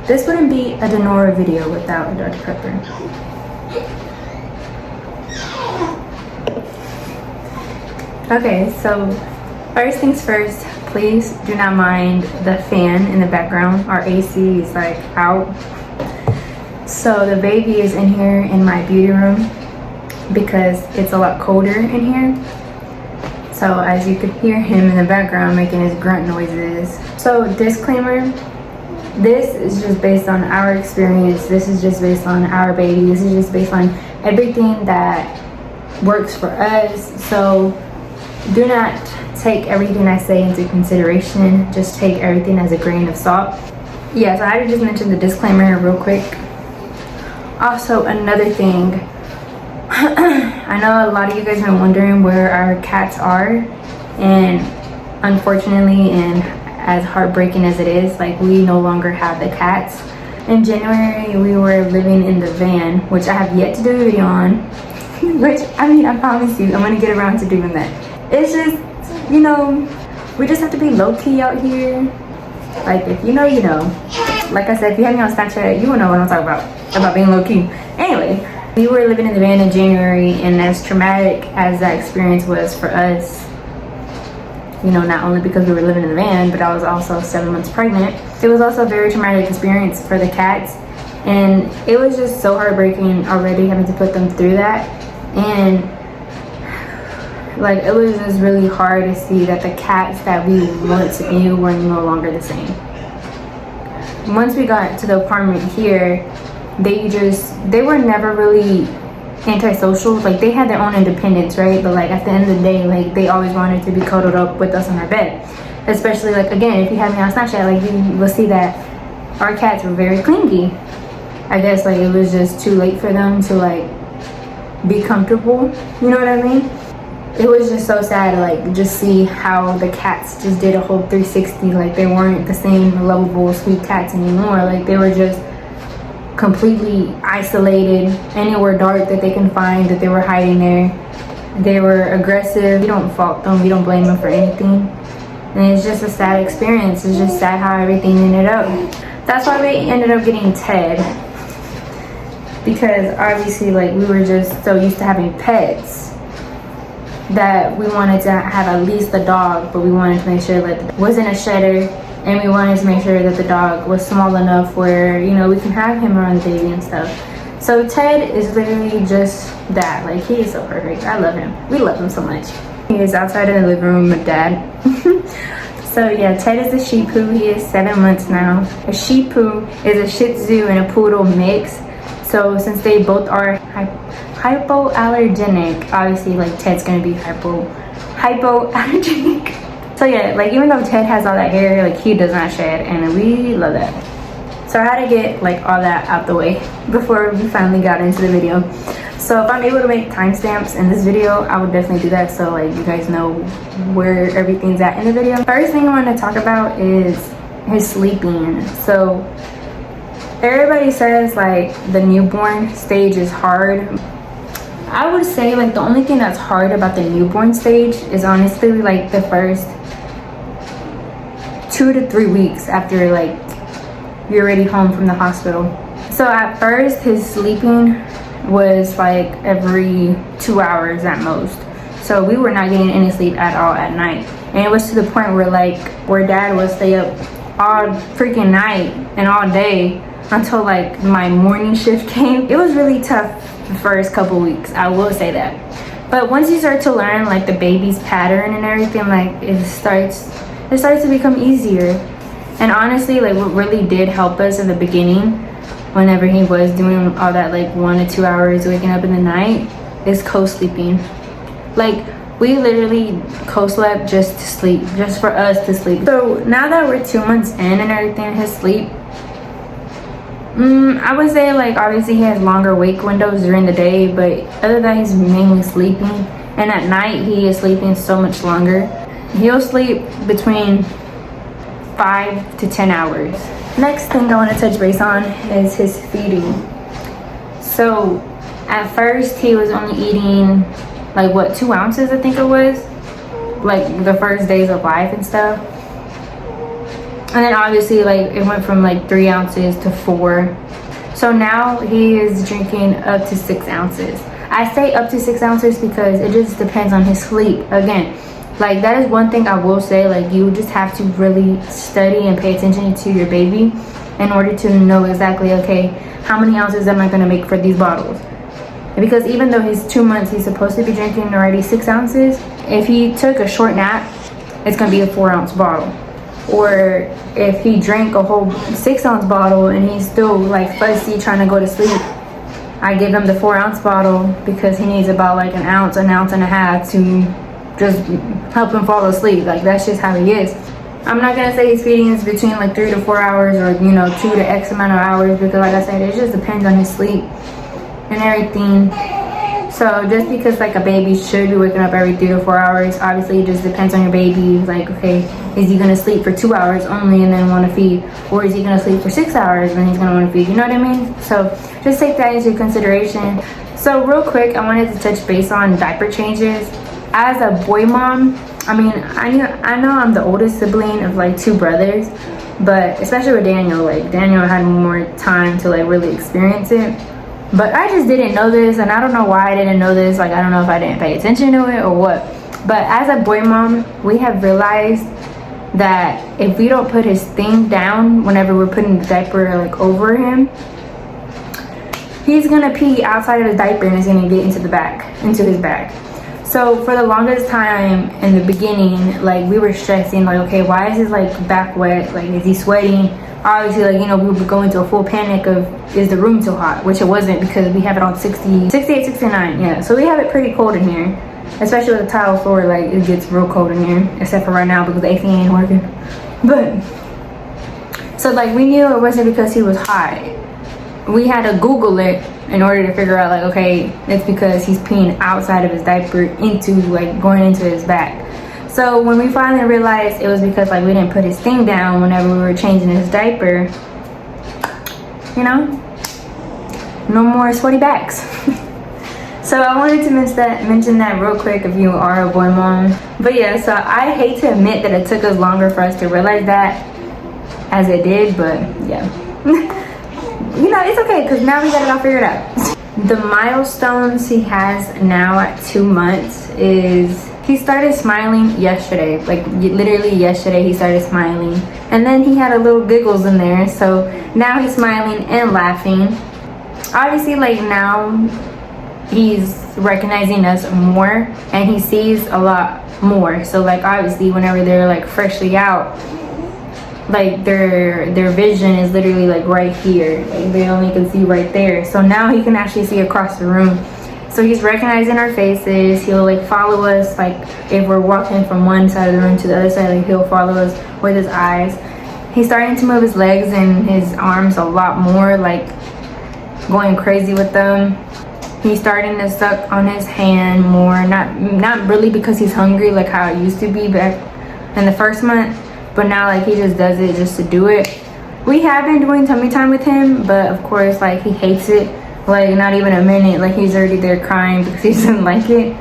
This wouldn't be a 𝕤𝕬𝕓𝕚 video without a Dr. Pepper. Okay, so first things first, please do not mind the fan in the background. Our AC is like out. So the baby is in here in my beauty room because it's a lot colder in here. So as you could hear him in the background making his grunt noises. So disclaimer, this is just based on our experience. This is just based on our baby. This is just based on everything that works for us. So do not take everything I say into consideration. Just take everything as a grain of salt. Yes, I just mentioned the disclaimer real quick. Also, another thing, I know a lot of you guys have been wondering where our cats are, and unfortunately, and as heartbreaking as it is, like, we no longer have the cats. In January, we were living in the van, which I have yet to do a video on, which, I mean, I promise you, I'm gonna get around to doing that. It's just, you know, we just have to be low-key out here. Like, if you know, you know. Like I said, if you have me on Snapchat, you will know what I'm talking about being low-key. Anyway, we were living in the van in January, and as traumatic as that experience was for us, you know, not only because we were living in the van, but I was also 7 months pregnant. It was also a very traumatic experience for the cats, and it was just so heartbreaking already having to put them through that. And like, it was just really hard to see that the cats that we wanted to be were no longer the same. Once we got to the apartment here, they were never really antisocial. Like, they had their own independence, right? But like, at the end of the day, like, they always wanted to be cuddled up with us on our bed. Especially, like, again, if you have me on Snapchat, like, you will see that our cats were very clingy. I guess, like, it was just too late for them to, like, be comfortable, you know what I mean? It was just so sad to, like, just see how the cats just did a whole 360. Like, they weren't the same lovable, sweet cats anymore. Like, they were just completely isolated. Anywhere dark that they can find, that they were hiding there. They were aggressive. We don't fault them. We don't blame them for anything. And it's just a sad experience. It's just sad how everything ended up. That's why we ended up getting Ted. Because obviously, like, we were just so used to having pets that we wanted to have at least a dog, but we wanted to make sure that it wasn't a shedder, and we wanted to make sure that the dog was small enough where, you know, we can have him around the baby and stuff. So Ted is literally just that. Like, he is so perfect. I love him. We love him so much. He is outside in the living room with Dad. So yeah, Ted is a Shih Tzu. He is 7 months now. A Shih Tzu is a Shih Tzu and a Poodle mix. So since they both are hypoallergenic, obviously, like, Ted's gonna be hypoallergenic. So yeah, like, even though Ted has all that hair, like, he does not shed, and we love that. So I had to get, like, all that out the way before we finally got into the video. So if I'm able to make timestamps in this video, I would definitely do that, so, like, you guys know where everything's at in the video. First thing I want to talk about is his sleeping. So everybody says, like, the newborn stage is hard. I would say, like, the only thing that's hard about the newborn stage is honestly, like, the first 2 to 3 weeks after, like, you're already home from the hospital. So at first, his sleeping was like every 2 hours at most. So we were not getting any sleep at all at night. And it was to the point where, like, where Dad would stay up all freaking night and all day until, like, my morning shift came. It was really tough the first couple weeks, I will say that. But once you start to learn, like, the baby's pattern and everything, like, it starts to become easier. And honestly, like, what really did help us in the beginning, whenever he was doing all that, like, 1 to 2 hours waking up in the night, is co-sleeping. Like, we literally co-slept just to sleep, just for us to sleep. So now that we're 2 months in and everything, his sleep, I would say, like, obviously he has longer wake windows during the day, but other than that, he's mainly sleeping. And at night, he is sleeping so much longer. He'll sleep between 5 to 10 hours. Next thing I want to touch base on is his feeding. So at first, he was only eating, like, what, 2 ounces, I think it was, like, the first days of life and stuff. And then obviously like it went from like 3 ounces to 4. So now he is drinking up to 6 ounces. I say up to 6 ounces because it just depends on his sleep. Again, like that is one thing I will say, like you just have to really study and pay attention to your baby in order to know exactly, okay, how many ounces am I going to make for these bottles? Because even though he's 2 months, he's supposed to be drinking already 6 ounces. If he took a short nap, it's going to be a 4-ounce bottle. Or if he drank a whole 6-ounce bottle and he's still like fussy trying to go to sleep, I give him the 4-ounce bottle because he needs about like an ounce and a half to just help him fall asleep. Like that's just how he is. I'm not gonna say his feeding is between like 3 to 4 hours or 2 to X amount of hours, because like I said, it just depends on his sleep and everything. So just because like a baby should be waking up every 3 to 4 hours, obviously it just depends on your baby. Like, okay, is he gonna sleep for 2 hours only and then want to feed, or is he gonna sleep for 6 hours and he's gonna want to feed? You know what I mean? So just take that into consideration. So real quick, I wanted to touch base on diaper changes. As a boy mom, I mean, I know I'm the oldest sibling of like 2 brothers, but especially with Daniel, like Daniel had more time to like really experience it. But I just didn't know this, and I don't know why I didn't know this. Like, I don't know if I didn't pay attention to it or what. But as a boy mom, we have realized that if we don't put his thing down whenever we're putting the diaper like over him, he's gonna pee outside of the diaper and it's gonna get into his bag. So for the longest time in the beginning, like we were stressing, like, okay, why is his like back wet? Like, is he sweating? Obviously, like, we would go into a full panic of, is the room too hot? Which it wasn't, because we have it on 68, 69, yeah. So we have it pretty cold in here, especially with the tile floor. Like, it gets real cold in here, except for right now because the AC ain't working. But, so like, we knew it wasn't because he was hot. We had to Google it in order to figure out, like, okay, it's because he's peeing outside of his diaper into, like, going into his back. So when we finally realized it was because like we didn't put his thing down whenever we were changing his diaper, no more sweaty backs. So I wanted to mention that real quick if you are a boy mom. But yeah, so I hate to admit that it took us longer for us to realize that as it did, but yeah. It's okay, because now we got it all figured out. The milestones he has now at 2 months is, he started smiling yesterday. Like literally yesterday he started smiling, and then he had a little giggles in there. So now he's smiling and laughing. Obviously, like now he's recognizing us more and he sees a lot more. So like obviously whenever they're like freshly out, like their vision is literally like right here. Like they only can see right there. So now he can actually see across the room. So he's recognizing our faces. He'll like follow us, like if we're walking from one side of the room to the other side, like he'll follow us with his eyes. He's starting to move his legs and his arms a lot more, like going crazy with them. He's starting to suck on his hand more, not really because he's hungry like how it used to be back in the first month, but now like he just does it just to do it. We have been doing tummy time with him, but of course like he hates it. Like not even a minute, like he's already there crying because he doesn't like it.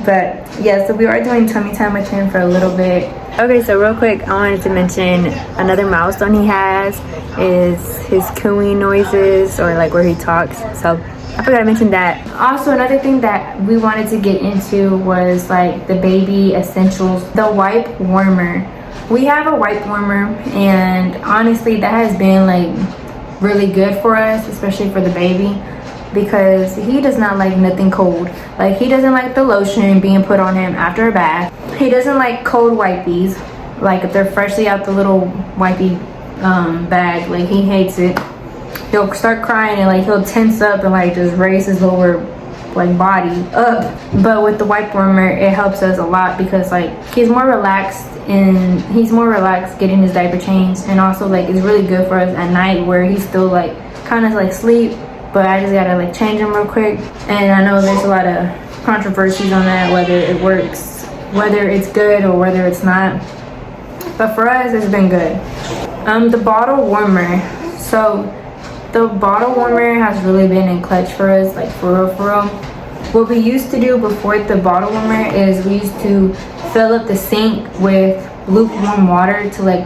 But yeah, so we are doing tummy time with him for a little bit. Okay, so real quick, I wanted to mention another milestone he has is his cooing noises, or like where he talks. So I forgot to mention that. Also, another thing that we wanted to get into was like the baby essentials, the wipe warmer. We have a wipe warmer, and honestly that has been like really good for us, especially for the baby, because he does not like nothing cold. Like he doesn't like the lotion being put on him after a bath. He doesn't like cold wipies, like if they're freshly out the little wipey bag. Like he hates it. He'll start crying and like he'll tense up and like just raise his lower like body up. But with the wipe warmer, it helps us a lot because like he's more relaxed getting his diaper changed, and also like it's really good for us at night where he's still like kind of like sleep, but I just gotta like change him real quick. And I know there's a lot of controversies on that, whether it works, whether it's good or whether it's not, but for us it's been good. The bottle warmer, so the bottle warmer has really been in clutch for us, like for real. What we used to do before the bottle warmer is we used to fill up the sink with lukewarm water to like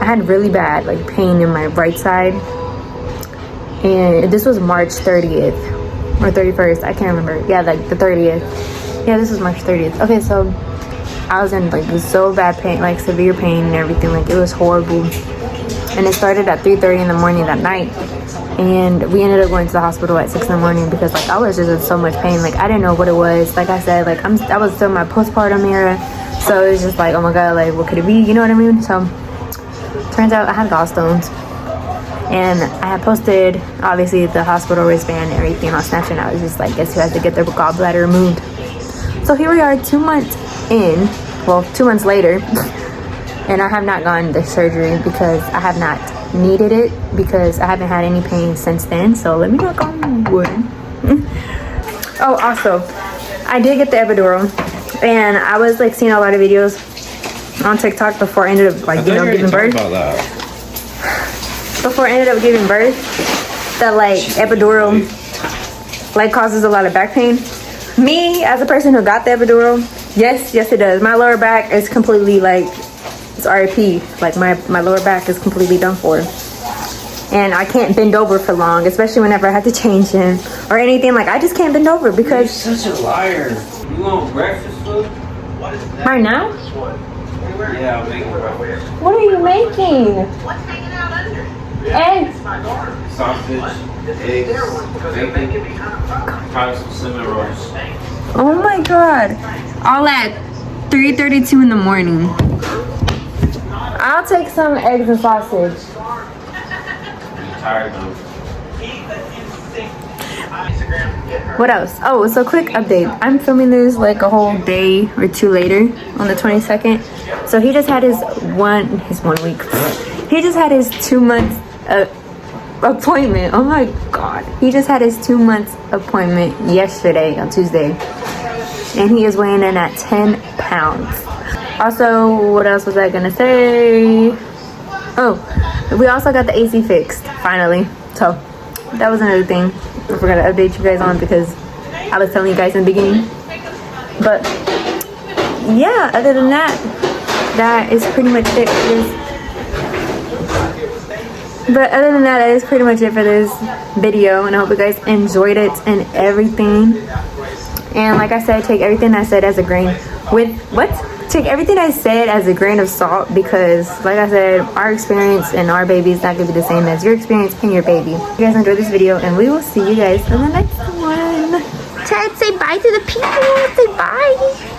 I had really bad like pain in my right side, and this was March 30th or 31st, I can't remember. Yeah, like the 30th. Yeah, this was March 30th. Okay, so I was in like so bad pain, like severe pain and everything. Like it was horrible, and it started at 3:30 in the morning that night, and we ended up going to the hospital at 6 in the morning because like I was just in so much pain. Like I didn't know what it was. Like I said, like I was still in my postpartum era, so it was just like, oh my god, like what could it be, you know what I mean? So turns out I had gallstones, and I had posted obviously the hospital wristband and everything on Snapchat, and I was just like, guess who has to get their gallbladder removed? So here we are 2 months in, well 2 months later, and I have not gone to surgery because I have not needed it, because I haven't had any pain since then. So let me knock on wood. Oh, also I did get the epidural, and I was like seeing a lot of videos on TikTok before I ended up like, you know, giving birth. Before I ended up giving birth, that like epidural like causes a lot of back pain. Me, as a person who got the epidural, yes it does. My lower back is completely like, it's RIP. Like my lower back is completely done for, and I can't bend over for long, especially whenever I have to change him or anything. Like I just can't bend over because you're such a liar. You want breakfast food? right now. Yeah, I'm making breakfast. What are you making? What's hanging out under? Eggs. Sausage, eggs, bacon, probably some cinnamon rolls. Oh my god! All at 3:32 in the morning. I'll take some eggs and sausage. I'm tired though. What else? Oh, so quick update. I'm filming this like a whole day or two later on the 22nd. So he just had his 1 week. He just had his 2 months appointment. Oh my god. He just had his 2 months appointment yesterday on Tuesday. And he is weighing in at 10 pounds. Also, what else was I gonna say? Oh, we also got the AC fixed, finally. So, that was another thing I forgot to update you guys on because I was telling you guys in the beginning. But, yeah, other than that, that is pretty much it for this. But other than that is pretty much it for this video, and I hope you guys enjoyed it and everything. And like I said, take everything I said as a grain take everything I said as a grain of salt, because like I said, our experience and our baby is not going to be the same as your experience and your baby. If you guys enjoyed this video, and we will see you guys in the next one. Chad, say bye to the people. Say bye.